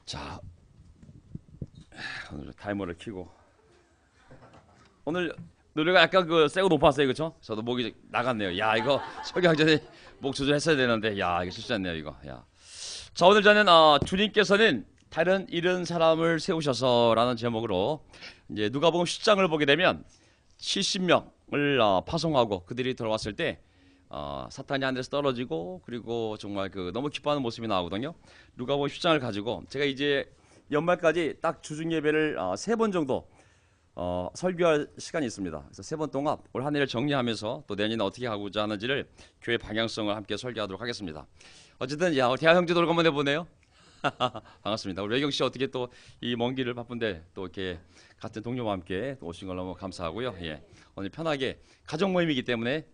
자, 오늘 타이머를 켜고 오늘 노래가 약간 그 세고 높았어요, 그렇죠? 저도 목이 나갔네요. 야, 이거 설교하기 전에 목 조절했어야 되는데, 야, 이거 실수했네요, 이거. 야, 자, 오늘 저는 주님께서는 다른 이런 사람을 세우셔서라는 제목으로 이제 누가복음 10장을 보게 되면 70명을 파송하고 그들이 돌아왔을 때 사탄이 하늘에서 떨어지고 그리고 정말 그 너무 기뻐하는 모습이 나오거든요. 누가복음 10장을 가지고 제가 이제 연말까지 딱 주중 예배를 3번 정도 설교할 시간이 있습니다. 그래서 3번 동안 올 한 해를 정리하면서 또 내년에 어떻게 하고자 하는지를 교회 방향성을 함께 설교하도록 하겠습니다. 어쨌든 야, 대화 형제도 오랜만에 보네요. 반갑습니다. 우리 외경 씨 어떻게 또 이 먼 길을 바쁜데 또 이렇게 같은 동료와 함께 또 오신 걸 너무 감사하고요. 예, 오늘 편하게 가족 모임이기 때문에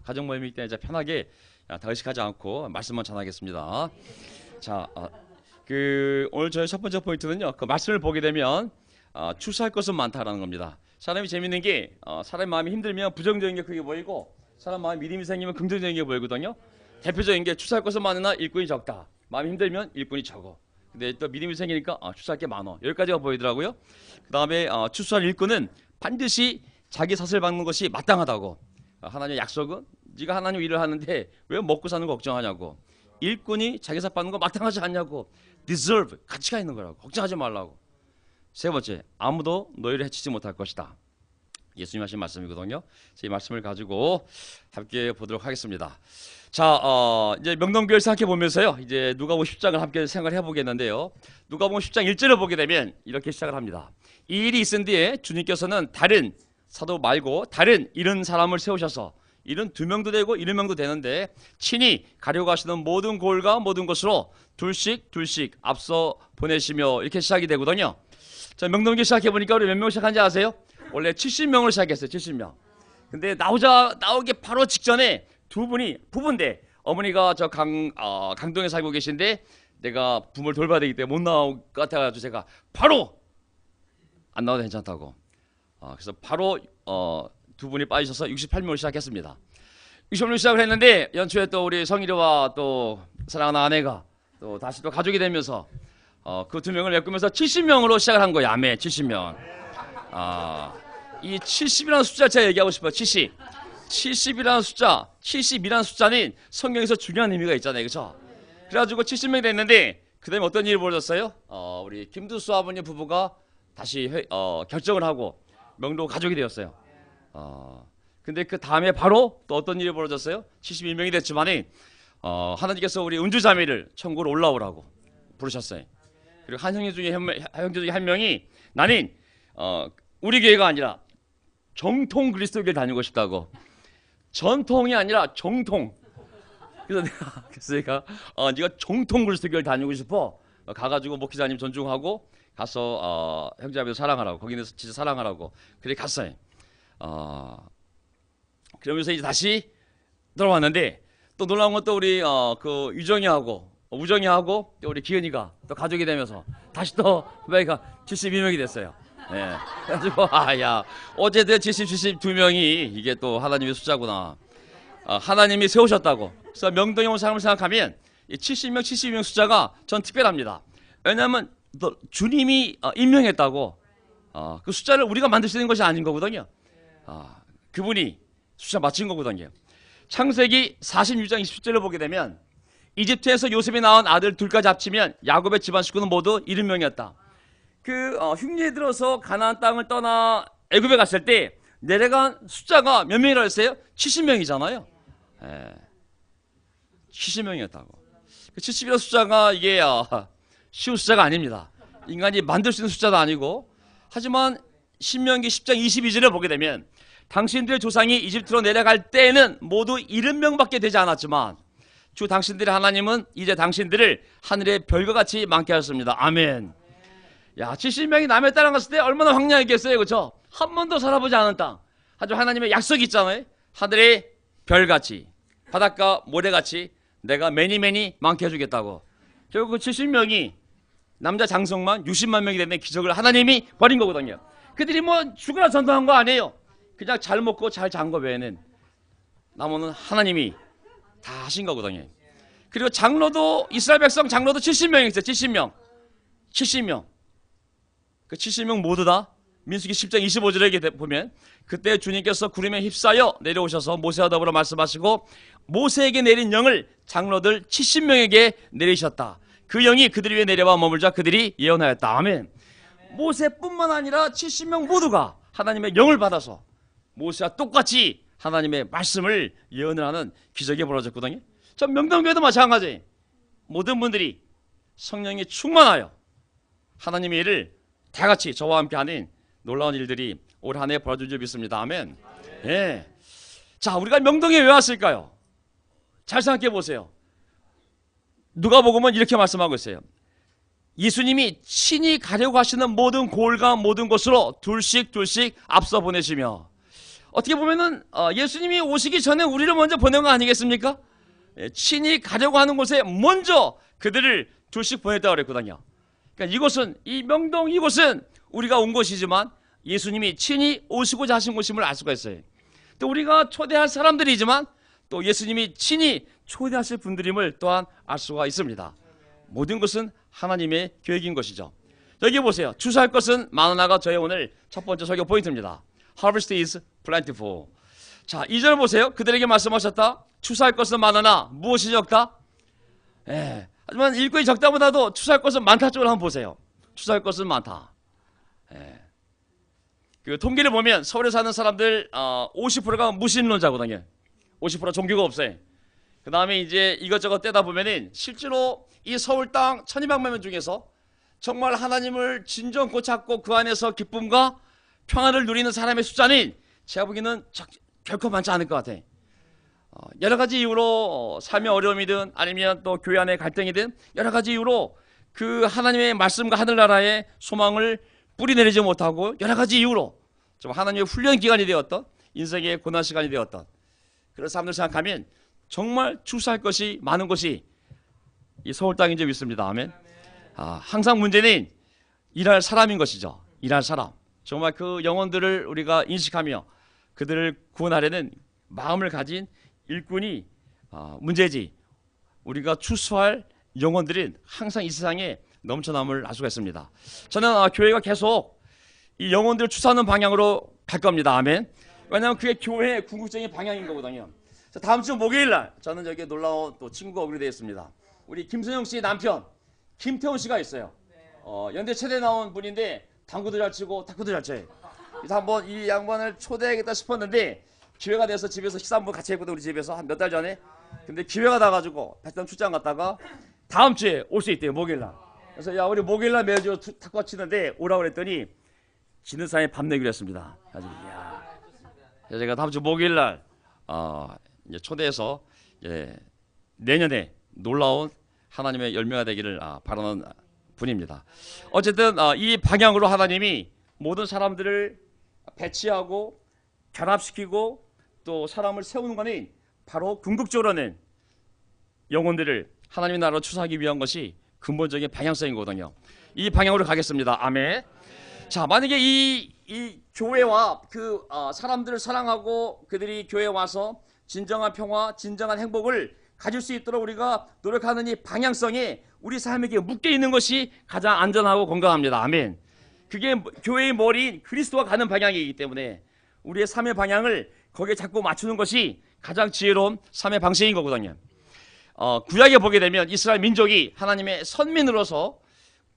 가족 모임이기 때문에 편하게 다 의식하지 않고 말씀만 전하겠습니다. 자, 오늘 저희 첫 번째 포인트는요. 그 말씀을 보게 되면 추수할 것은 많다라는 겁니다. 사람이 재밌는 게 사람 마음이 힘들면 부정적인 게 크게 보이고 사람 마음에 믿음이 생기면 긍정적인 게 보이거든요. 대표적인 게 추수할 것은 많으나 일꾼이 적다. 마음이 힘들면 일꾼이 적어. 근데 또 믿음이 생기니까 추수할 게 많어. 여기까지가 보이더라고요. 그 다음에 추수할 일꾼은 반드시 자기 삭을 받는 것이 마땅하다고. 하나님의 약속은 네가 하나님 일을 하는데 왜 먹고 사는 거 걱정하냐고. 일꾼이 자기 삭 받는 거 마땅하지 않냐고. deserve, 가치가 있는 거라고. 걱정하지 말라고. 세 번째, 아무도 너희를 해치지 못할 것이다. 예수님 하신 말씀이거든요. 이 말씀을 가지고 함께 보도록 하겠습니다. 자, 이제 명동교회를 생각해 보면서요. 이제 누가복음 10장을 함께 생각해 보겠는데요. 누가복음 10장 1절을 보게 되면 이렇게 시작을 합니다. 이 일이 있은 뒤에 주님께서는 다른 사도 말고 다른 이런 사람을 세우셔서 이런 2명도 되고 7명도 되는데 친히 가려고 하시는 모든 골과 모든 것으로 둘씩 앞서 보내시며 이렇게 시작이 되거든요. 자, 명동교회 시작해 보니까 우리 몇 명 시작한지 아세요? 원래 70명으로 시작했어요. 70명. 근데 나오기 바로 직전에 두 분이 부부인데 어머니가 저 강동에 살고 계신데 내가 부모를 돌봐야 되기 때문에 못 나올 것 같아가지고 제가 바로 안 나와도 괜찮다고. 그래서 바로 두 분이 빠지셔서 68명을 시작했습니다. 68명 시작을 했는데 연초에 또 우리 성일이와 또 사랑하는 아내가 또 다시 또 가족이 되면서 그 2명을 메꾸면서 70명으로 시작을 한 거예요. 아멘. 70명. 이 70이라는 숫자 제가 얘기하고 싶어요. 70. 70이라는 숫자, 70이라는 숫자는 성경에서 중요한 의미가 있잖아요. 그렇죠? 그래가지고 70명이 됐는데 그 다음에 어떤 일이 벌어졌어요? 우리 김두수 아버님 부부가 다시 결정을 하고 명도 가족이 되었어요. 근데 그 다음에 바로 또 어떤 일이 벌어졌어요? 71명이 됐지만은 하나님께서 우리 은주자매를 천국으로 올라오라고 부르셨어요. 그리고 형제 중에 한 명이 나는 우리 교회가 아니라 정통 그리스도교를 다니고 싶다고. 전통이 아니라 정통. 그래서 내가 네가 정통 그리스도교를 다니고 싶어. 가가지고 목회자님 존중하고 가서 형제자매도 사랑하라고. 거기는 진짜 사랑하라고. 그래 갔어요. 그러면서 이제 다시 돌아왔는데 또 놀라운 건 또 우리 그 유정이하고 우정이하고 또 우리 기현이가 또 가족이 되면서 다시 또 후배가 72명이 됐어요. 예. 그래가지고 야 어제도 72명이 이게 또 하나님의 숫자구나. 하나님이 세우셨다고. 그래서 명동에 온 사람을 생각하면 이 70명 72명 숫자가 전 특별합니다. 왜냐하면 또 주님이 임명했다고. 그 숫자를 우리가 만들 수 있는 것이 아닌 거거든요. 그분이 숫자 맞춘 거거든요. 창세기 46장 20절을 보게 되면 이집트에서 요셉이 낳은 아들 둘까지 합치면 야곱의 집안 식구는 모두 70명이었다. 그 흉내에 들어서 가나안 땅을 떠나 애굽에 갔을 때 내려간 숫자가 몇 명이라고 했어요? 70명이잖아요. 70명이었다고. 70이라는 숫자가 이게 쉬운 숫자가 아닙니다. 인간이 만들 수 있는 숫자도 아니고. 하지만 신명기 10장 22절을 보게 되면 당신들의 조상이 이집트로 내려갈 때에는 모두 70명밖에 되지 않았지만 주 당신들의 하나님은 이제 당신들을 하늘의 별과 같이 많게 하셨습니다. 아멘. 야, 70명이 남의 땅에 갔을 때 얼마나 황량했겠어요. 그렇죠? 한 번도 살아보지 않은 땅. 하지만 하나님의 약속이 있잖아요. 하늘의 별같이 바닷가 모래같이 내가 매니 많게 해주겠다고. 결국 그 70명이 남자 장성만 60만 명이 되는 기적을 하나님이 벌인 거거든요. 그들이 뭐 죽으나 전도한 거 아니에요. 그냥 잘 먹고 잘 잔 거 외에는 나머지는 하나님이 다 하신 거거든요. 그리고 장로도 이스라엘 백성 장로도 70명이 있어요. 70명. 70명. 그 70명 모두 다 민수기 10장 25절에 보면 그때 주님께서 구름에 휩싸여 내려오셔서 모세와 더불어 말씀하시고 모세에게 내린 영을 장로들 70명에게 내리셨다. 그 영이 그들 위에 내려와 머물자 그들이 예언하였다. 아멘. 모세뿐만 아니라 70명 모두가 하나님의 영을 받아서 모세와 똑같이 하나님의 말씀을 예언을 하는 기적이 벌어졌거든요. 전 명동교회도 마찬가지. 모든 분들이 성령이 충만하여 하나님의 일을 다 같이 저와 함께 하는 놀라운 일들이 올 한 해 벌어질 줄 믿습니다. 아멘. 예. 자, 우리가 명동에 왜 왔을까요? 잘 생각해 보세요. 누가복음은 이렇게 말씀하고 있어요. 예수님이 친히 가려고 하시는 모든 골과 모든 곳으로 둘씩 앞서 보내시며, 어떻게 보면은 예수님이 오시기 전에 우리를 먼저 보낸 거 아니겠습니까? 예, 친히 가려고 하는 곳에 먼저 그들을 둘씩 보냈다고 그랬거든요. 그러니까 이곳은, 이 명동 이곳은 우리가 온 곳이지만 예수님이 친히 오시고자 하신 곳임을 알 수가 있어요. 또 우리가 초대할 사람들이지만 또 예수님이 친히 초대하실 분들임을 또한 알 수가 있습니다. 모든 것은 하나님의 계획인 것이죠. 여기 보세요. 추수할 것은 많으나가 저의 오늘 첫 번째 설교 포인트입니다. Harvest is plentiful. 자, 2절 보세요. 그들에게 말씀하셨다. 추수할 것은 많으나 무엇이 적다? 예. 하지만 일꾼이 적다보다도 추수할 것은 많다 쪽을 한번 보세요. 추수할 것은 많다. 예. 그 통계를 보면 서울에 사는 사람들 50%가 무신론자거든요. 50% 종교가 없어요. 그 다음에 이제 이것저것 떼다 보면은 실제로 이 서울 땅 1200만 명 중에서 정말 하나님을 진정코 찾고 그 안에서 기쁨과 평안을 누리는 사람의 숫자는 제가 보기에는 결코 많지 않을 것 같아요. 여러 가지 이유로 삶의 어려움이든 아니면 또 교회 안의 갈등이든 여러 가지 이유로 그 하나님의 말씀과 하늘나라의 소망을 뿌리내리지 못하고 여러 가지 이유로 좀 하나님의 훈련 기간이 되었던 인생의 고난 시간이 되었던 그런 사람들 생각하면 정말 추수할 것이 많은 것이 이 서울 땅인 줄 믿습니다. 아멘. 항상 문제는 일할 사람인 것이죠. 일할 사람. 정말 그 영혼들을 우리가 인식하며 그들을 구원하려는 마음을 가진 일꾼이 문제지. 우리가 추수할 영혼들은 항상 이 세상에 넘쳐남을 알 수가 있습니다. 저는 교회가 계속 이 영혼들을 추수하는 방향으로 갈 겁니다. 아멘. 왜냐하면 그게 교회의 궁극적인 방향인 거거든요. 자, 다음 주 목요일 날 저는 여기 놀라운 또 친구가 오게 되어 있습니다. 우리 김선영 씨 남편 김태훈 씨가 있어요. 연대 최대 나온 분인데 당구도 잘 치고 탁구도 잘 쳐요. 그래서 한번 이 양반을 초대하겠다 싶었는데 기회가 돼서 집에서 식사 한번 같이 했거든. 우리 집에서 한 몇 달 전에. 근데 기회가 나가지고 베트남 출장 갔다가 다음 주에 올 수 있대요. 목요일 날. 그래서 야 우리 목요일 날 매주 탁구 치는데 오라고 그랬더니 지는 사람이 밥 내기로 했습니다. 그래서 제가 다음 주 목요일 날 이제 초대해서 내년에 놀라운 하나님의 열매가 되기를 바라는 분입니다. 어쨌든 이 방향으로 하나님이 모든 사람들을 배치하고 결합시키고 또 사람을 세우는 것은 바로 궁극적으로는 영혼들을 하나님의 나라로 추수하기 위한 것이 근본적인 방향성인 거거든요. 이 방향으로 가겠습니다. 아멘. 자, 만약에 이 교회와 그 사람들을 사랑하고 그들이 교회에 와서 진정한 평화, 진정한 행복을 가질 수 있도록 우리가 노력하는 이 방향성에 우리 삶에게 묶여 있는 것이 가장 안전하고 건강합니다. 아멘. 그게 교회의 머리인 그리스도가 가는 방향이기 때문에 우리의 삶의 방향을 거기에 자꾸 맞추는 것이 가장 지혜로운 삶의 방식인 거거든요. 구약에 보게 되면 이스라엘 민족이 하나님의 선민으로서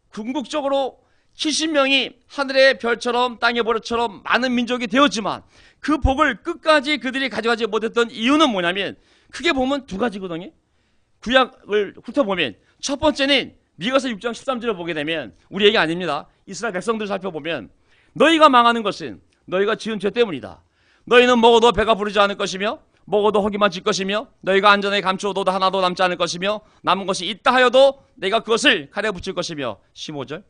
궁극적으로 70명이 하늘의 별처럼 땅의 보라처럼 많은 민족이 되었지만 그 복을 끝까지 그들이 가져가지 못했던 이유는 뭐냐면 크게 보면 두 가지거든요. 구약을 훑어보면 첫 번째는 미가서 6장 13절을 보게 되면 우리 얘기 아닙니다. 이스라엘 백성들을 살펴보면 너희가 망하는 것은 너희가 지은 죄 때문이다. 너희는 먹어도 배가 부르지 않을 것이며 먹어도 허기만 질 것이며 너희가 안전하게 감추어도 하나도 남지 않을 것이며 남은 것이 있다 하여도 내가 그것을 칼에 붙일 것이며 15절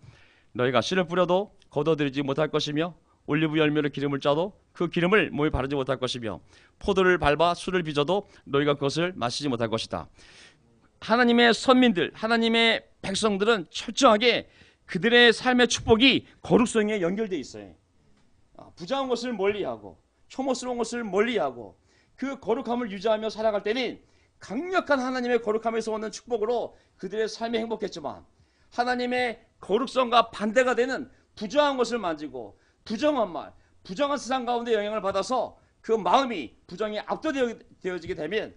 너희가 씨를 뿌려도 걷어들이지 못할 것이며 올리브 열매를 기름을 짜도 그 기름을 몸에 바르지 못할 것이며 포도를 밟아 술을 빚어도 너희가 그것을 마시지 못할 것이다. 하나님의 선민들, 하나님의 백성들은 철저하게 그들의 삶의 축복이 거룩성에 연결되어 있어요. 부자한 것을 멀리하고 혐오스러운 것을 멀리하고 그 거룩함을 유지하며 살아갈 때는 강력한 하나님의 거룩함에서 오는 축복으로 그들의 삶이 행복했지만 하나님의 거룩성과 반대가 되는 부정한 것을 만지고 부정한 말, 부정한 세상 가운데 영향을 받아서 그 마음이 부정이 압도되어지게 되면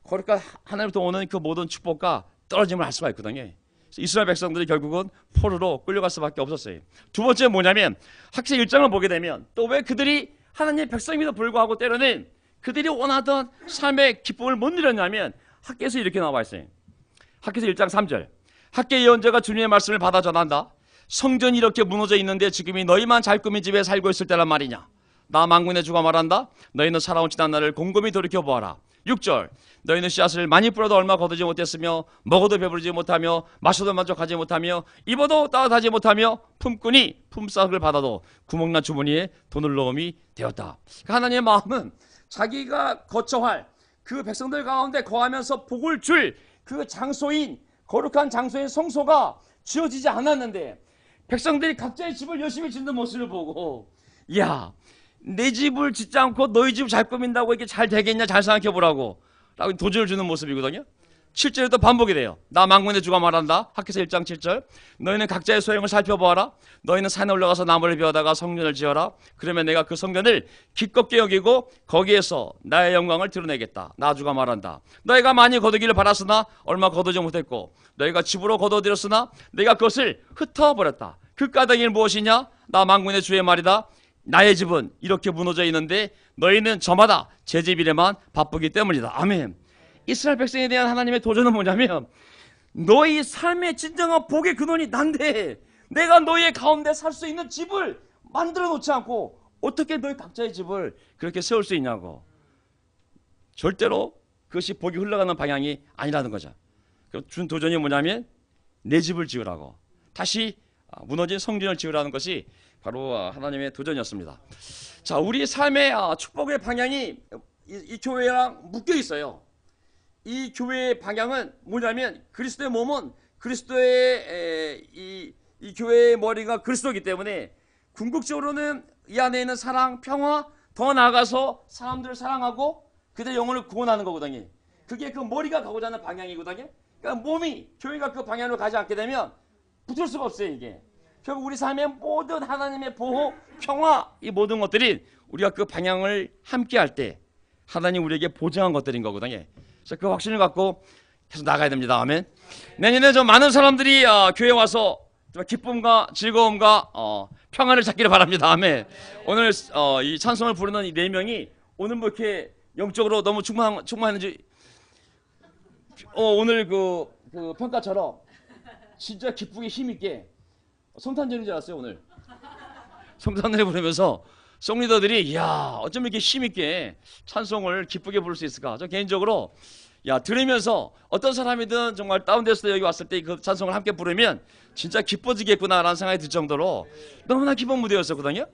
거룩한 하나님부터 오는 그 모든 축복과 떨어짐을 할 수가 있거든요. 이스라엘 백성들이 결국은 포로로 끌려갈 수밖에 없었어요. 두 번째 뭐냐면 학생 1장을 보게 되면 또 왜 그들이 하나님의 백성임에도 불구하고 때로는 그들이 원하던 삶의 기쁨을 못 누렸냐면 학개에서 이렇게 나와 있어요. 학개에서 1장 3절. 학개 예언자가 주님의 말씀을 받아 전한다. 성전이 이렇게 무너져 있는데 지금이 너희만 잘 꾸민 집에 살고 있을 때란 말이냐. 나 만군의 주가 말한다. 너희는 살아온 지난 날을 곰곰이 돌이켜보아라. 6절. 너희는 씨앗을 많이 뿌려도 얼마 거두지 못했으며 먹어도 배부르지 못하며 마셔도 만족하지 못하며 입어도 따뜻하지 못하며 품꾼이 품삯을 받아도 구멍난 주머니에 돈을 넣음이 되었다. 하나님의 마음은 자기가 거처할 그 백성들 가운데 거하면서 복을 줄 그 장소인 거룩한 장소인 성소가 지어지지 않았는데 백성들이 각자의 집을 열심히 짓는 모습을 보고 야, 내 집을 짓지 않고 너희 집 잘 꾸민다고 이렇게 잘 되겠냐 잘 생각해보라고 라고 도전을 주는 모습이거든요. 7절에 또 반복이 돼요. 나 만군의 주가 말한다. 학개서 1장 7절. 너희는 각자의 소형을 살펴보아라. 너희는 산에 올라가서 나무를 베어다가 성전을 지어라. 그러면 내가 그 성전을 기껍게 여기고 거기에서 나의 영광을 드러내겠다. 나 주가 말한다. 너희가 많이 거두기를 바랐으나 얼마 거두지 못했고 너희가 집으로 거둬들였으나 내가 그것을 흩어버렸다. 그 까닭이 무엇이냐? 나 만군의 주의 말이다. 나의 집은 이렇게 무너져 있는데 너희는 저마다 제 집 일에만 바쁘기 때문이다. 아멘. 이스라엘 백성에 대한 하나님의 도전은 뭐냐면 너희 삶의 진정한 복의 근원이 난데 내가 너희의 가운데 살 수 있는 집을 만들어 놓지 않고 어떻게 너희 각자의 집을 그렇게 세울 수 있냐고. 절대로 그것이 복이 흘러가는 방향이 아니라는 거죠. 준 도전이 뭐냐면 내 집을 지으라고. 다시 무너진 성전을 지으라는 것이 바로 하나님의 도전이었습니다. 자, 우리 삶의 축복의 방향이 이 교회랑 묶여 있어요. 이 교회의 방향은 뭐냐면 그리스도의 몸은 그리스도의 이 교회의 머리가 그리스도이기 때문에 궁극적으로는 이 안에 있는 사랑, 평화, 더 나아가서 사람들을 사랑하고 그들의 영혼을 구원하는 거거든요. 그게 그 머리가 가고자 하는 방향이거든요. 그러니까 몸이 교회가 그 방향으로 가지 않게 되면 붙을 수가 없어요. 이게 결국 우리 삶의 모든 하나님의 보호, 평화 이 모든 것들이 우리가 그 방향을 함께 할 때 하나님 우리에게 보장한 것들인 거거든요. 그래서 그 확신을 갖고 계속 나가야 됩니다. 아멘. 내년에 좀 많은 사람들이 교회에 와서 좀 기쁨과 즐거움과 평안을 찾기를 바랍니다. 아멘. 오늘 이 찬송을 부르는 이 네 명이 오늘 뭐 이렇게 영적으로 너무 충만했는지 오늘 그 평가처럼 진짜 기쁘게 힘있게 성탄절인 줄 알았어요. 오늘 성탄을 부르면서 송리더들이 이야 어쩜 이렇게 힘있게 찬송을 기쁘게 부를 수 있을까. 저 개인적으로 들으면서 어떤 사람이든 정말 다운돼서 여기 왔을 때 그 찬송을 함께 부르면 진짜 기뻐지겠구나라는 생각이 들 정도로 너무나 기쁜 무대였었거든요.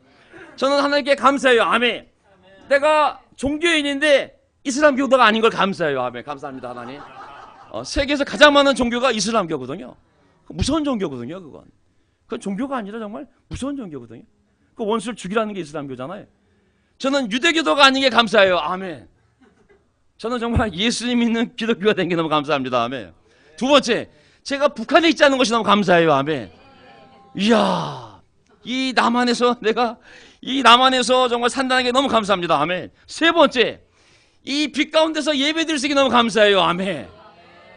저는 하나님께 감사해요. 아멘. 내가 종교인인데 이슬람교도가 아닌 걸 감사해요. 아멘. 감사합니다 하나님. 세계에서 가장 많은 종교가 이슬람교거든요. 무서운 종교거든요. 그건 종교가 아니라 정말 무서운 종교거든요. 그 원수를 죽이라는 게 이슬람교잖아요. 저는 유대교도가 아닌 게 감사해요. 아멘. 저는 정말 예수님 믿는 기독교가 된 게 너무 감사합니다. 아멘. 두 번째, 제가 북한에 있지 않은 것이 너무 감사해요. 아멘. 이야, 이 남한에서 정말 산다는 게 너무 감사합니다. 아멘. 세 번째, 이 빛 가운데서 예배 드릴 수 있게 너무 감사해요. 아멘.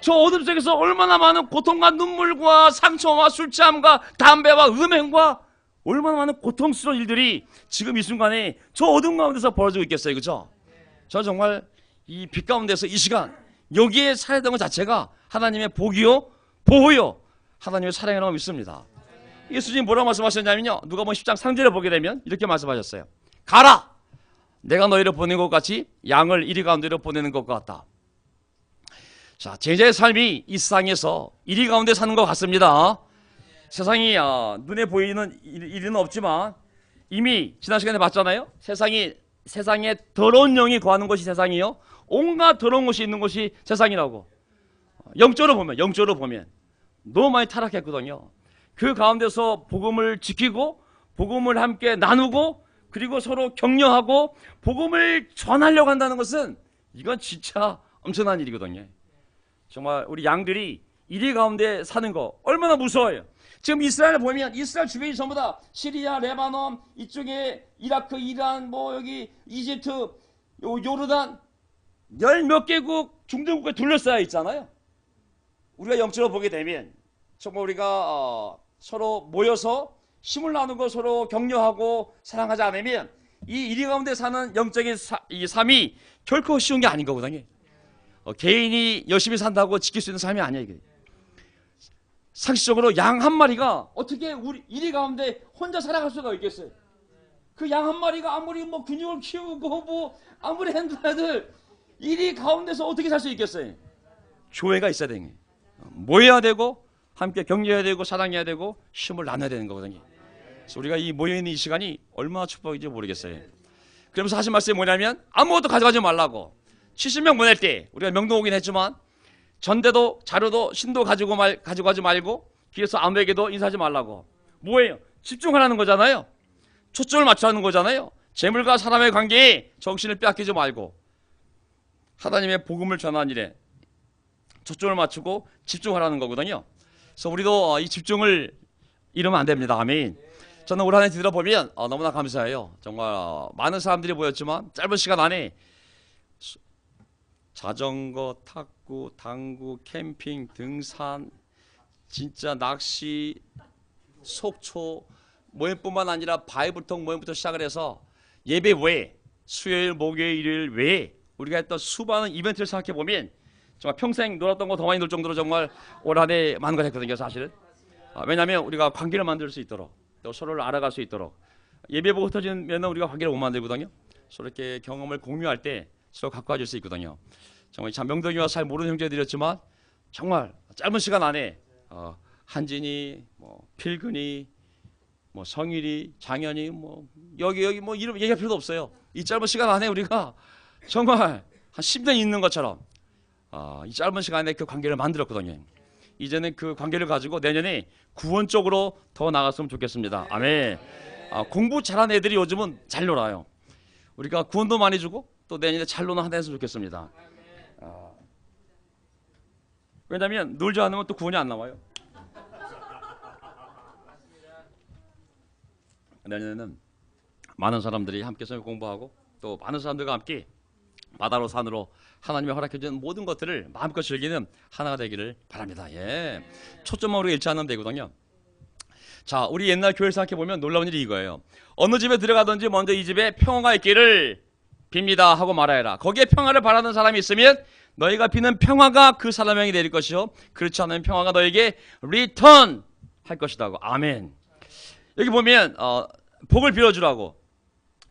저 어둠 속에서 얼마나 많은 고통과 눈물과 상처와 술 취함과 담배와 음행과 얼마나 많은 고통스러운 일들이 지금 이 순간에 저 어둠 가운데서 벌어지고 있겠어요. 그렇죠? 저 정말 이 빛 가운데서 이 시간 여기에 살아야 되는 것 자체가 하나님의 복이요 보호요 하나님의 사랑이라고 믿습니다. 예수님이 뭐라고 말씀하셨냐면요, 누가복음 10장 3절에 보게 되면 이렇게 말씀하셨어요. 가라! 내가 너희를 보낸 것 같이 양을 이리 가운데로 보내는 것 같다. 자, 제자의 삶이 이 세상에서 이리 가운데 사는 것 같습니다. 세상이 눈에 보이는 일은 없지만 이미 지난 시간에 봤잖아요. 세상에 더러운 영이 거하는 것이 세상이요, 온갖 더러운 것이 있는 것이 세상이라고. 영적으로 보면 너무 많이 타락했거든요. 그 가운데서 복음을 지키고 복음을 함께 나누고 그리고 서로 격려하고 복음을 전하려고 한다는 것은 이건 진짜 엄청난 일이거든요. 정말 우리 양들이 이리 가운데 사는 거 얼마나 무서워요. 지금 이스라엘 보면 이스라엘 주변이 전부 다 시리아, 레바논, 이쪽에 이라크, 이란, 뭐 여기 이집트, 요르단 열 몇 개국 중동국에 둘러싸여 있잖아요. 우리가 영적으로 보게 되면 정말 우리가 서로 모여서 힘을 나누고 서로 격려하고 사랑하지 않으면 이 이리 가운데 사는 영적인 이 삶이 결코 쉬운 게 아닌 거거든요. 개인이 열심히 산다고 지킬 수 있는 삶이 아니에요. 이게. 상식적으로 양 한 마리가 어떻게 우리 이리 가운데 혼자 살아갈 수가 있겠어요? 그 양 한 마리가 아무리 뭐 근육을 키우고 뭐 아무리 핸들해도 이리 가운데서 어떻게 살 수 있겠어요? 조회가 있어야 되는 거예요. 모여야 되고 함께 격려해야 되고 사랑해야 되고 힘을 나눠야 되는 거거든요. 그래서 우리가 이 모여있는 이 시간이 얼마나 축복인지 모르겠어요. 그러면서 하신 말씀이 뭐냐면 아무것도 가져가지 말라고. 70명 보낼 때 우리가 명동 오긴 했지만 전대도 자료도 신도 가져가지 말고 길에서 아무에게도 인사하지 말라고. 뭐예요? 집중하라는 거잖아요. 초점을 맞추라는 거잖아요. 재물과 사람의 관계에 정신을 빼앗기지 말고 하나님의 복음을 전하는 일에 초점을 맞추고 집중하라는 거거든요. 그래서 우리도 이 집중을 잃으면 안 됩니다. 아멘. 저는 올 한 해 뒤돌아보면 너무나 감사해요. 정말 많은 사람들이 모였지만 짧은 시간 안에 자전거, 탁구, 당구, 캠핑, 등산, 진짜 낚시, 속초 모임뿐만 아니라 바이블통 모임부터 시작을 해서 예배 외에 수요일, 목요일, 일요일 외에 우리가 했던 수많은 이벤트를 생각해 보면 정말 평생 놀았던 거 더 많이 놀 정도로 정말 올 한 해 많은 걸 했거든요, 사실은. 왜냐하면 우리가 관계를 만들 수 있도록 또 서로를 알아갈 수 있도록 예배 보고 흩어지면 우리가 관계를 못 만들거든요. 서로 이렇게 경험을 공유할 때 서로 갖고 와줄 수 있거든요. 정말 참 명동이와 잘 모르는 형제들이었지만 정말 짧은 시간 안에 한진이, 뭐 필근이, 뭐 성일이, 장현이, 뭐 여기 뭐 이름 얘기할 필요도 없어요. 이 짧은 시간 안에 우리가 정말 한 10년 있는 것처럼 이 짧은 시간에 그 관계를 만들었거든요. 이제는 그 관계를 가지고 내년에 구원 쪽으로 더 나갔으면 좋겠습니다. 아멘. 공부 잘하는 애들이 요즘은 잘 놀아요. 우리가 구원도 많이 주고 또 내년에 잘 노는 한 해 했으면 좋겠습니다. 왜냐하면 놀지 않으면 또 구원이 안 나와요. 내년에는 많은 사람들이 함께 성경 공부하고 또 많은 사람들과 함께 바다로 산으로 하나님이 허락해 주는 모든 것들을 마음껏 즐기는 하나가 되기를 바랍니다. 예. 초점만 우리가 잃지 않으면 되거든요. 자, 우리 옛날 교회를 생각해 보면 놀라운 일이 이거예요. 어느 집에 들어가든지 먼저 이 집에 평화가 있기를 빕니다 하고 말하여라. 거기에 평화를 바라는 사람이 있으면 너희가 비는 평화가 그 사람에게 내릴 것이요 그렇지 않으면 평화가 너에게 리턴 할 것이다고. 아멘. 여기 보면 복을 빌어주라고,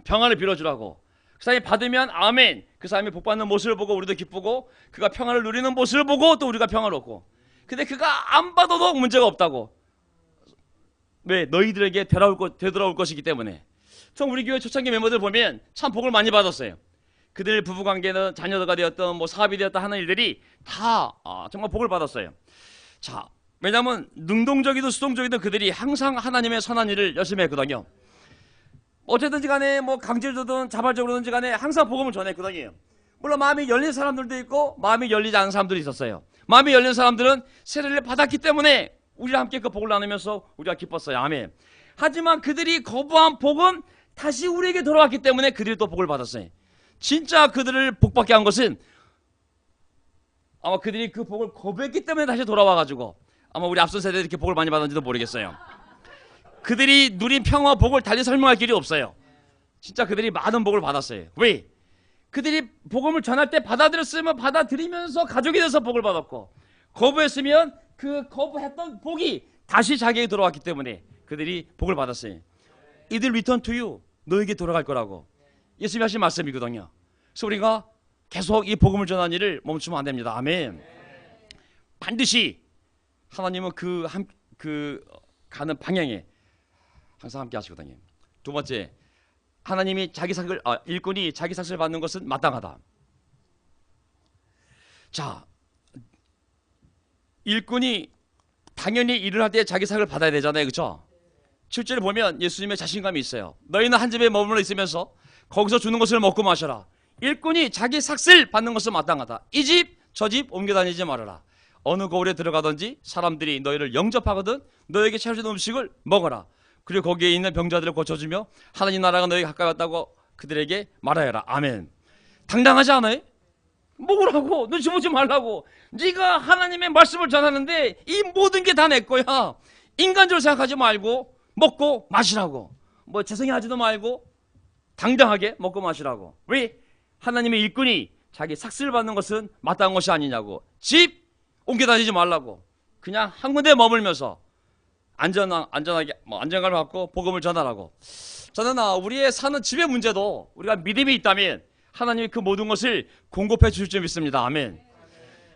평화를 빌어주라고. 그 사람이 받으면 아멘. 그 사람이 복 받는 모습을 보고 우리도 기쁘고 그가 평화를 누리는 모습을 보고 또 우리가 평화를 얻고. 근데 그가 안 받아도 문제가 없다고. 왜? 너희들에게 되돌아올 것이기 때문에. 참 우리 교회 초창기 멤버들 보면 참 복을 많이 받았어요. 그들 부부관계는 자녀가 되었던 뭐 사업이 되었던 하는 일들이 다 정말 복을 받았어요. 자, 왜냐하면 능동적이든 수동적이든 그들이 항상 하나님의 선한 일을 열심히 했거든요. 어쨌든지 간에 뭐 강제로든 자발적으로든지 간에 항상 복음을 전했거든요. 물론 마음이 열린 사람들도 있고 마음이 열리지 않은 사람들이 있었어요. 마음이 열린 사람들은 세례를 받았기 때문에 우리와 함께 그 복을 나누면서 우리가 기뻤어요. 아멘. 하지만 그들이 거부한 복은 다시 우리에게 돌아왔기 때문에 그들이 또 복을 받았어요. 진짜 그들을 복받게 한 것은 아마 그들이 그 복을 거부했기 때문에 다시 돌아와가지고 아마 우리 앞선 세대들이 이렇게 복을 많이 받았는지도 모르겠어요. 그들이 누린 평화 복을 달리 설명할 길이 없어요. 진짜 그들이 많은 복을 받았어요. 왜? 그들이 복음을 전할 때 받아들였으면 받아들이면서 가족이 돼서 복을 받았고, 거부했으면 그 거부했던 복이 다시 자기에게 돌아왔기 때문에 그들이 복을 받았어요. 이들 return to you, 너에게 돌아갈 거라고 예수님이 하신 말씀이거든요. 그래서 우리가 계속 이 복음을 전하는 일을 멈추면 안 됩니다. 아멘. 반드시 하나님은 그 가는 방향에 항상 함께 하시거든요. 두 번째, 하나님이 일꾼이 자기 삭을 받는 것은 마땅하다. 자, 일꾼이 당연히 일을 할 때 자기 삭을 받아야 되잖아요. 그렇죠? 7절을 보면 예수님의 자신감이 있어요. 너희는 한 집에 머물러 있으면서 거기서 주는 것을 먹고 마셔라. 일꾼이 자기 삭을 받는 것은 마땅하다. 이 집 저 집 옮겨 다니지 말아라. 어느 거울에 들어가든지 사람들이 너희를 영접하거든 너에게 차려진 음식을 먹어라. 그리고 거기에 있는 병자들을 고쳐주며 하나님 나라가 너에게 가까이 왔다고 그들에게 말하여라. 아멘. 당당하지 않아요? 먹으라고, 눈치 보지 말라고. 네가 하나님의 말씀을 전하는데 이 모든 게 다 내 거야. 인간적으로 생각하지 말고 먹고 마시라고. 뭐 재성이 하지도 말고 당당하게 먹고 마시라고. 왜? 하나님의 일꾼이 자기 삭스를 받는 것은 마땅한 것이 아니냐고. 집 옮겨 다니지 말라고. 그냥 한 군데 머물면서 안전하게 안정감을 갖고 복음을 전하라고. 저는 우리의 사는 집의 문제도 우리가 믿음이 있다면 하나님이 그 모든 것을 공급해 주실 줄 믿습니다. 아멘.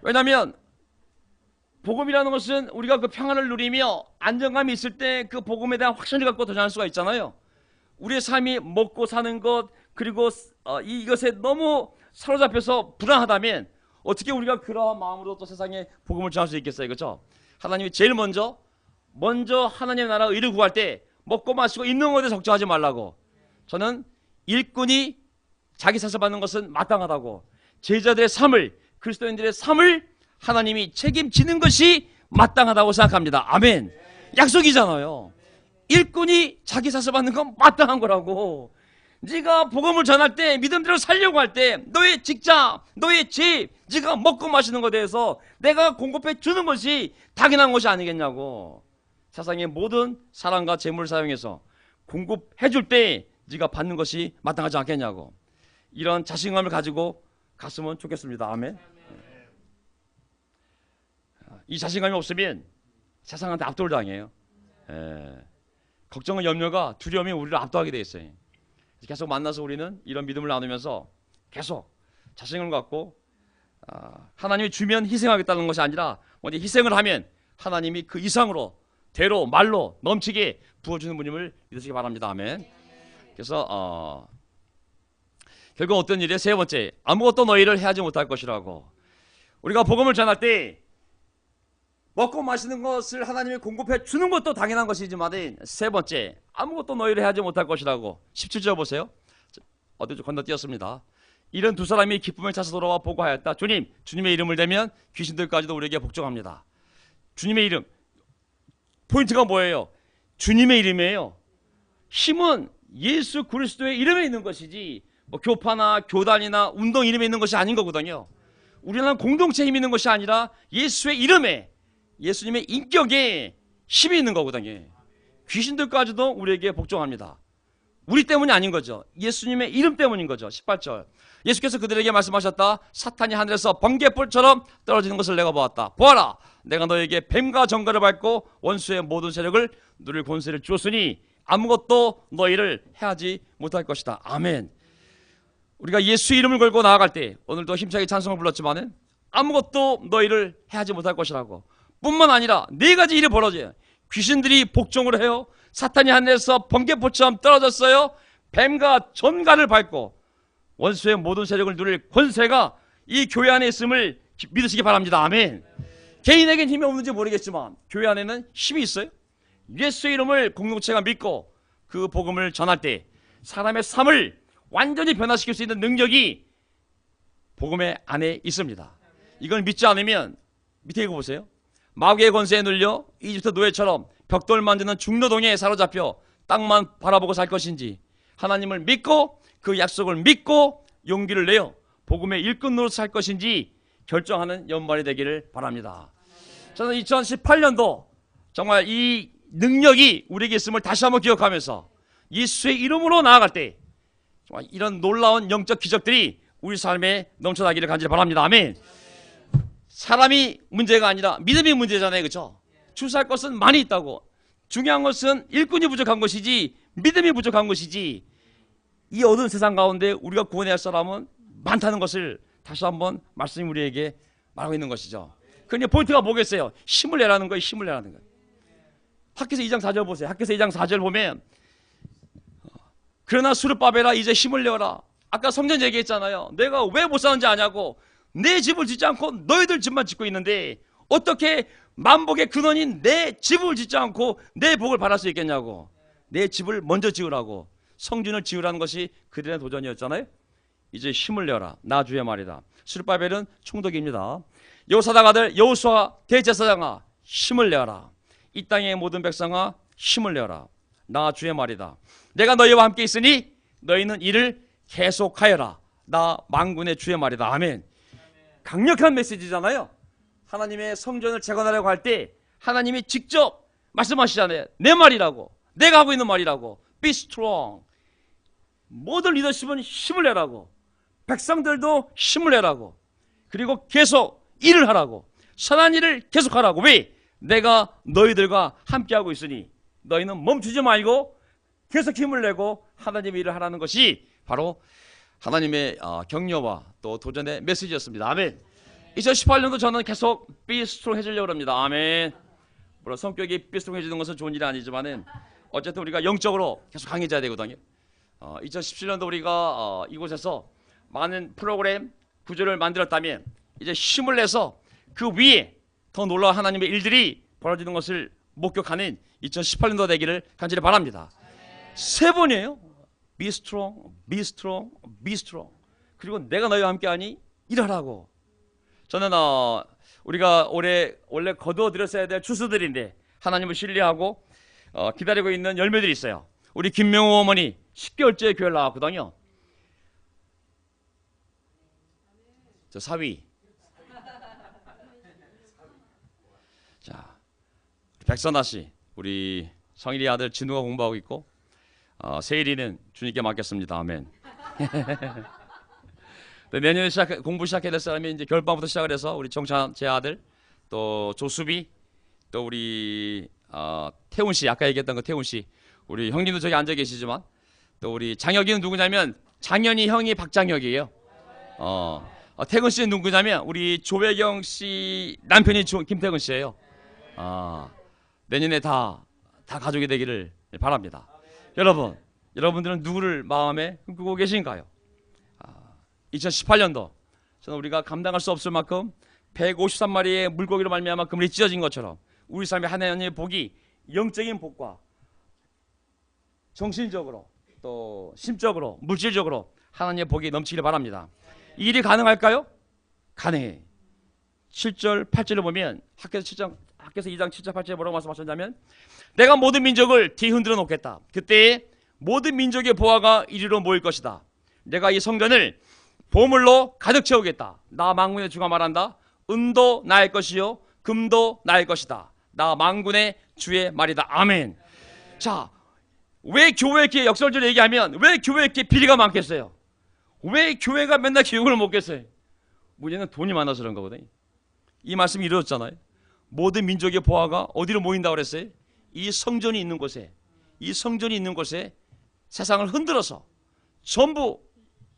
왜냐하면 복음이라는 것은 우리가 그 평안을 누리며 안정감이 있을 때 그 복음에 대한 확신을 갖고 도전할 수가 있잖아요. 우리의 삶이 먹고 사는 것 그리고 이것에 너무 사로잡혀서 불안하다면 어떻게 우리가 그러한 마음으로 또 세상에 복음을 전할 수 있겠어요? 그렇죠? 하나님이 제일 먼저 하나님의 나라 의를 구할 때 먹고 마시고 있는 것에 적정하지 말라고. 저는 일꾼이 자기 사슬 받는 것은 마땅하다고. 제자들의 삶을, 그리스도인들의 삶을 하나님이 책임지는 것이 마땅하다고 생각합니다. 아멘. 약속이잖아요. 일꾼이 자기 사슬 받는 건 마땅한 거라고. 네가 복음을 전할 때, 믿음대로 살려고 할 때 너의 직장, 너의 집, 네가 먹고 마시는 것에 대해서 내가 공급해 주는 것이 당연한 것이 아니겠냐고. 세상의 모든 사랑과 재물을 사용해서 공급해 줄 때 네가 받는 것이 마땅하지 않겠냐고. 이런 자신감을 가지고 갔으면 좋겠습니다. 아멘. 이 자신감이 없으면 세상한테 압도를 당해요. 걱정과 염려가 두려움이 우리를 압도하게 돼 있어요. 계속 만나서 우리는 이런 믿음을 나누면서 계속 자신감을 갖고 하나님이 주면 희생하겠다는 것이 아니라 먼저 희생을 하면 하나님이 그 이상으로 대로 말로 넘치게 부어주는 분임을 믿으시기 바랍니다. 아멘. 그래서 결국 어떤 일이에요? 세 번째, 아무것도 너희를 해하지 못할 것이라고. 우리가 복음을 전할 때 먹고 마시는 것을 하나님이 공급해 주는 것도 당연한 것이지만 세 번째, 아무것도 너희를 해하지 못할 것이라고. 17절 보세요. 어디 좀 건너뛰었습니다. 이런 두 사람이 기쁨을 찾아 돌아와 보고하였다. 주님, 주님의 이름을 대면 귀신들까지도 우리에게 복종합니다. 주님의 이름, 포인트가 뭐예요? 주님의 이름이에요. 힘은 예수 그리스도의 이름에 있는 것이지 뭐 교파나 교단이나 운동 이름에 있는 것이 아닌 거거든요. 우리는 공동체에 힘이 있는 것이 아니라 예수의 이름에, 예수님의 인격에 힘이 있는 거거든요. 귀신들까지도 우리에게 복종합니다. 우리 때문이 아닌 거죠. 예수님의 이름 때문인 거죠. 18절, 예수께서 그들에게 말씀하셨다. 사탄이 하늘에서 번개불처럼 떨어지는 것을 내가 보았다. 보아라, 내가 너에게 뱀과 정갈을 밟고 원수의 모든 세력을 누릴 권세를 주었으니 아무것도 너희를 해하지 못할 것이다. 아멘. 우리가 예수 이름을 걸고 나아갈 때, 오늘도 힘차게 찬송을 불렀지만 아무것도 너희를 해하지 못할 것이라고. 뿐만 아니라 네 가지 일이 벌어져요. 귀신들이 복종을 해요. 사탄이 하늘에서 번개불처럼 떨어졌어요. 뱀과 전갈을 밟고 원수의 모든 세력을 누릴 권세가 이 교회 안에 있음을 믿으시기 바랍니다. 아멘. 개인에겐 힘이 없는지 모르겠지만 교회 안에는 힘이 있어요. 예수의 이름을 공동체가 믿고 그 복음을 전할 때 사람의 삶을 완전히 변화시킬 수 있는 능력이 복음의 안에 있습니다. 이걸 믿지 않으면 밑에 이거 보세요. 마귀의 권세에 눌려 이집트 노예처럼 벽돌 만드는 중노동에 사로잡혀 땅만 바라보고 살 것인지, 하나님을 믿고 그 약속을 믿고 용기를 내어 복음의 일꾼으로 살 것인지 결정하는 연말이 되기를 바랍니다. 저는 2018년도 정말 이 능력이 우리에게 있음을 다시 한번 기억하면서 예수의 이름으로 나아갈 때 정말 이런 놀라운 영적 기적들이 우리 삶에 넘쳐나기를 간절히 바랍니다. 아멘. 사람이 문제가 아니라 믿음이 문제잖아요. 그렇죠? 주시할 것은 많이 있다고. 중요한 것은 일꾼이 부족한 것이지 믿음이 부족한 것이지, 이 어두운 세상 가운데 우리가 구원해야 할 사람은 많다는 것을 다시 한번 말씀이 우리에게 말하고 있는 것이죠. 그런데 포인트가 뭐겠어요? 힘을 내라는 거예요. 힘을 내라는 거예요. 학개서 2장 4절 보세요. 학개서 2장 4절 보면 그러나 수르바벨아 이제 힘을 내어라. 아까 성전 얘기했잖아요. 내가 왜 못 사는지 아냐고. 내 집을 짓지 않고 너희들 집만 짓고 있는데 어떻게 만복의 근원인 내 집을 짓지 않고 내 복을 바랄 수 있겠냐고. 내 집을 먼저 지으라고. 성전을 지으라는 것이 그들의 도전이었잖아요. 이제 힘을 내어라. 나 주의 말이다. 스룹바벨은 총독입니다. 여호사닥 아들 여호수아 대제사장아 힘을 내어라. 이 땅의 모든 백성아 힘을 내어라. 나 주의 말이다. 내가 너희와 함께 있으니 너희는 이를 계속하여라. 나 만군의 주의 말이다. 아멘. 강력한 메시지잖아요. 하나님의 성전을 재건하려고 할 때 하나님이 직접 말씀하시잖아요. 내 말이라고. 내가 하고 있는 말이라고. Be strong. 모든 리더십은 힘을 내라고. 백성들도 힘을 내라고. 그리고 계속 일을 하라고. 선한 일을 계속하라고. 왜? 내가 너희들과 함께하고 있으니 너희는 멈추지 말고 계속 힘을 내고 하나님의 일을 하라는 것이 바로 하나님의 격려와 또 도전의 메시지였습니다. 아멘. 2018년도 저는 계속 be strong 해주려고 합니다. 아멘. 물론 성격이 be strong 해주는 것은 좋은 일이 아니지만은 어쨌든 우리가 영적으로 계속 강해져야 되거든요. 2017년도 우리가 이곳에서 많은 프로그램 구조를 만들었다면 이제 힘을 내서 그 위에 더 놀라운 하나님의 일들이 벌어지는 것을 목격하는 2018년도 되기를 간절히 바랍니다. 세 번이에요. Be strong, be strong, be strong. 그리고 내가 너희와 함께하니 일하라고. 저는 우리가 원래 거두어드렸어야 될 추수들인데 하나님을 신뢰하고 기다리고 있는 열매들이 있어요. 우리 김명호 어머니 10개월째 교회를 나왔거든요. 저 사위. 자, 백선아 씨, 우리 성일이 아들 진우가 공부하고 있고 세일이는 주님께 맡겼습니다. 아멘. 내년에 공부 시작해야 될 사람이 이제 겨울방부터 시작을 해서 우리 정찬 제 아들, 또 조수비, 또 우리 태훈 씨, 아까 얘기했던 그 태훈 씨, 우리 형님도 저기 앉아 계시지만 또 우리 장혁이는 누구냐면 장현이 형이 박장혁이에요. 태근 씨는 누구냐면 우리 조배경 씨 남편이 김태근 씨예요. 내년에 다 가족이 되기를 바랍니다. 여러분들은 누구를 마음에 꿈꾸고 계신가요? 2018년도 저는 우리가 감당할 수 없을 만큼 153마리의 물고기로 말미암아 그물이 찢어진 것처럼 우리 삶의 하나님의 복이 영적인 복과 정신적으로 또 심적으로 물질적으로 하나님의 복이 넘치기를 바랍니다. 이 일이 가능할까요? 가능해. 7절 8절을 보면 학개서 2장 7절 8절에 뭐라고 말씀하셨냐면 내가 모든 민족을 뒤흔들어 놓겠다. 그때 모든 민족의 보화가 이리로 모일 것이다. 내가 이 성전을 보물로 가득 채우겠다. 나 만군의 주가 말한다. 은도 나의 것이요 금도 나의 것이다. 나 만군의 주의 말이다. 아멘. 자, 왜 교회에 이렇게 역설적으로 얘기하면 왜 교회에 이렇게 비리가 많겠어요? 왜 교회가 맨날 교육을 먹겠어요? 문제는 돈이 많아서 그런 거거든요. 이 말씀이 이루어졌잖아요. 모든 민족의 보화가 어디로 모인다고 그랬어요? 이 성전이 있는 곳에, 이 성전이 있는 곳에 세상을 흔들어서 전부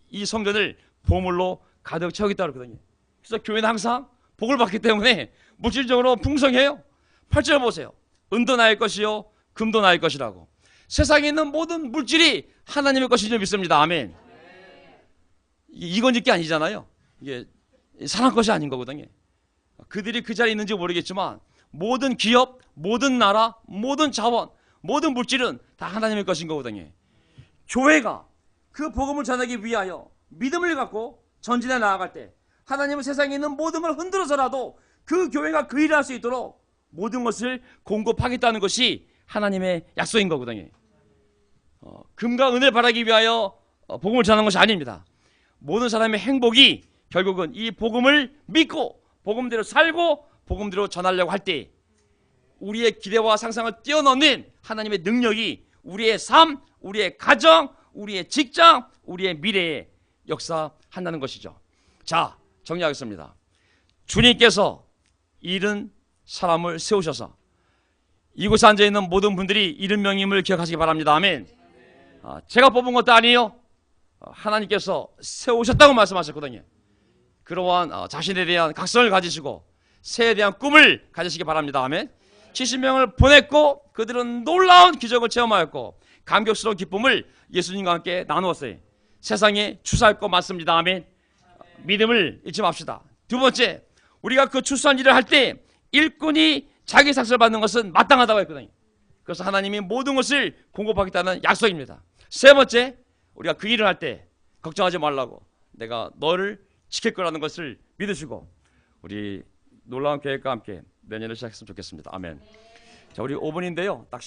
이 성전을 보물로 가득 채우겠다고 그러거든요. 그래서 교회는 항상 복을 받기 때문에 물질적으로 풍성해요. 8절 보세요. 은도 나의 것이요 금도 나의 것이라고. 세상에 있는 모든 물질이 하나님의 것인 줄 믿습니다. 아멘. 이건 게 아니잖아요. 이게 사람 것이 아닌 거거든요. 그들이 그 자리에 있는지 모르겠지만 모든 기업, 모든 나라, 모든 자원, 모든 물질은 다 하나님의 것인 거거든요. 교회가 그 복음을 전하기 위하여 믿음을 갖고 전진해 나아갈 때 하나님은 세상에 있는 모든 걸 흔들어서라도 그 교회가 그 일을 할 수 있도록 모든 것을 공급하겠다는 것이 하나님의 약속인 거거든요. 금과 은을 바라기 위하여 복음을 전하는 것이 아닙니다. 모든 사람의 행복이 결국은 이 복음을 믿고 복음대로 살고 복음대로 전하려고 할 때 우리의 기대와 상상을 뛰어넘는 하나님의 능력이 우리의 삶, 우리의 가정, 우리의 직장, 우리의 미래에 역사한다는 것이죠. 자, 정리하겠습니다. 주님께서 이른 사람을 세우셔서 이곳에 앉아있는 모든 분들이 이른 명임을 기억하시기 바랍니다. 아멘. 제가 뽑은 것도 아니에요. 하나님께서 세우셨다고 말씀하셨거든요. 그러한 자신에 대한 각성을 가지시고 새에 대한 꿈을 가지시기 바랍니다. 아멘. 70명을 보냈고 그들은 놀라운 기적을 체험하였고 감격스러운 기쁨을 예수님과 함께 나누었어요. 세상에 추수할 것 많습니다. 아멘. 믿음을 잊지 맙시다. 두 번째, 우리가 그 추수한 일을 할 때 일꾼이 자기 삭슬을 받는 것은 마땅하다고 했거든요. 그래서 하나님이 모든 것을 공급하겠다는 약속입니다. 세 번째, 우리가 그 일을 할 때 걱정하지 말라고 내가 너를 지킬 거라는 것을 믿으시고 우리 놀라운 계획과 함께 내년을 시작했으면 좋겠습니다. 아멘. 자, 우리 5분인데요. 딱